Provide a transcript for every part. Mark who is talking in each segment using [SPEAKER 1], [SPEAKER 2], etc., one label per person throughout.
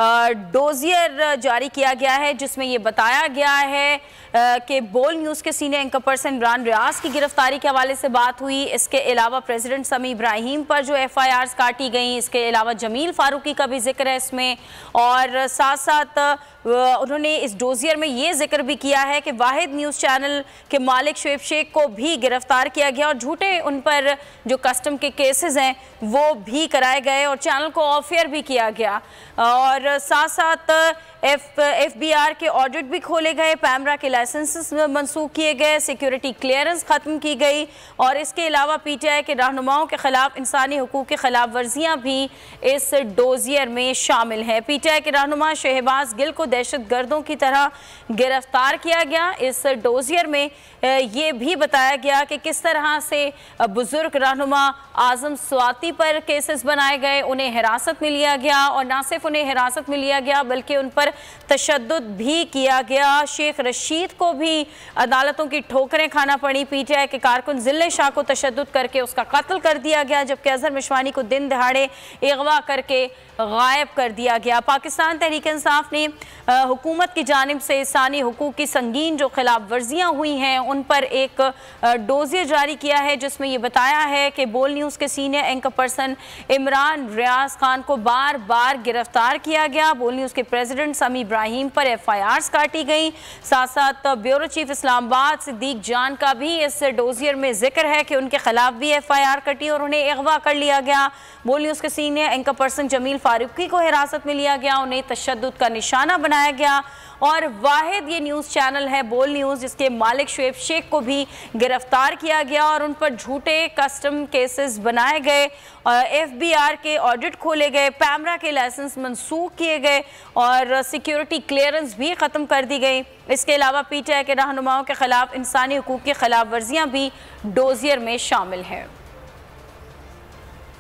[SPEAKER 1] Dossier जारी किया गया है, जिसमें ये बताया गया है कि बोल न्यूज़ के senior anchor person Imran Riaz की गिरफ्तारी के हवाले से बात हुई। इसके अलावा प्रेसिडेंट समी इब्राहिम पर जो FIRs काटी गई, इसके अलावा जमील फारूकी का भी जिक्र है इसमें, और साथ साथ उन्होंने इस डोजियर में ये जिक्र भी किया है कि वाहिद न्यूज़ चैनल के मालिक शुएब शेख को भी गिरफ्तार किया गया और झूठे उन पर जो कस्टम के केसेस हैं वो भी कराए गए और चैनल को ऑफ एयर भी किया गया। और साथ साथ FBR के ऑडिट भी खोले गए, पैमरा के लाइसेंसेस मनसूख किए गए, सिक्योरिटी क्लियरेंस ख़त्म की गई और इसके अलावा PTI के रहनुमाओं के खिलाफ इंसानी हुकूक की खिलाफ वर्जियाँ भी इस डोजियर में शामिल हैं। PTI के रहनुमा शहबाज गिल को दहशत गर्दों की तरह गिरफ्तार किया गया। इस डोजियर में ये भी बताया गया कि किस तरह से बुजुर्ग रहनुमा आजम स्वाति पर केसेस बनाए गए, उन्हें हिरासत में लिया गया और न सिर्फ उन्हें हिरासत में लिया गया बल्कि उन पर तशद्दुद भी किया गया। शेख रशीद को भी अदालतों की ठोकरें खाना पड़ी। PTI के कारकुन जिले शाह को तशद्दुद करके उसका कत्ल कर दिया गया, जबकि अजहर मिशवानी को दिन दहाड़े अगवा करके गायब कर दिया गया। पाकिस्तान तहरीक इंसाफ ने हुकूमत की जानिब से इंसानी हुकूक की संगीन जो खिलाफ वर्जियाँ हुई हैं उन पर एक डोजियर जारी किया है, जिसमें यह बताया है कि बोल न्यूज़ के senior anchor person Imran Riaz Khan को बार बार गिरफ्तार किया गया। बोल न्यूज़ के प्रेसिडेंट समी इब्राहिम पर FIRs काटी गई। साथ साथ ब्यूरो चीफ इस्लामाबाद सिद्दीक जान का भी इस डोजियर में जिक्र है कि उनके खिलाफ भी FIR कटी और उन्हें अगवा कर लिया गया। बोल न्यूज़ के senior anchor person Jamil Farooqui को हिरासत में लिया गया, उन्हें तशद्दुद का निशाना बनाया गया और वाहिद ये न्यूज़ चैनल है बोल न्यूज़, जिसके मालिक शुएब शेख को भी गिरफ्तार किया गया और उन पर झूठे कस्टम केसेस बनाए गए। FBR के ऑडिट खोले गए, पैमरा के लाइसेंस मनसूख किए गए और सिक्योरिटी क्लियरेंस भी ख़त्म कर दी गई। इसके अलावा PTI के रहनुमाओं के खिलाफ इंसानी हुकूक की खिलाफ वर्जियाँ भी डोजियर में शामिल हैं।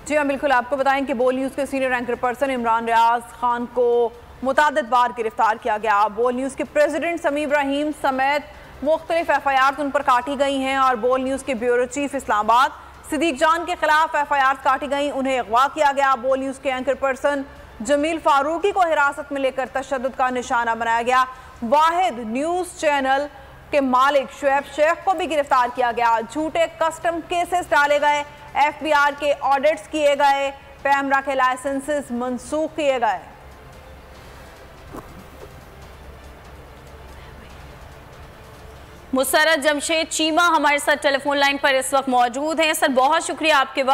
[SPEAKER 2] जी हाँ, बिल्कुल। आपको बताएं कि बोल न्यूज़ के senior anchor person Imran Riaz Khan को मुतादिद बार गिरफ्तार किया गया। बोल न्यूज़ के प्रेसिडेंट समी इब्राहिम समेत मुख्तलिफ FIRs उन पर काटी गई हैं और बोल न्यूज़ के ब्यूरो चीफ इस्लामाबाद सिद्दीक जान के खिलाफ FIRs काटी गई, उन्हें अगवा किया गया। बोल न्यूज़ के एंकर पर्सन जमील फारूकी को हिरासत में लेकर तशद्दुद का निशाना बनाया गया। वाहिद न्यूज़ चैनल के मालिक शुएब शेख को भी गिरफ्तार किया गया। झूठे कस्टम केसेस डाले गए, FBR के ऑडिट्स किए गए, पैमरा के लाइसेंसेस मनसूख किए गए।
[SPEAKER 1] मुसर्रत जमशेद चीमा हमारे साथ टेलीफोन लाइन पर इस वक्त मौजूद हैं। सर, बहुत शुक्रिया आपके वक्त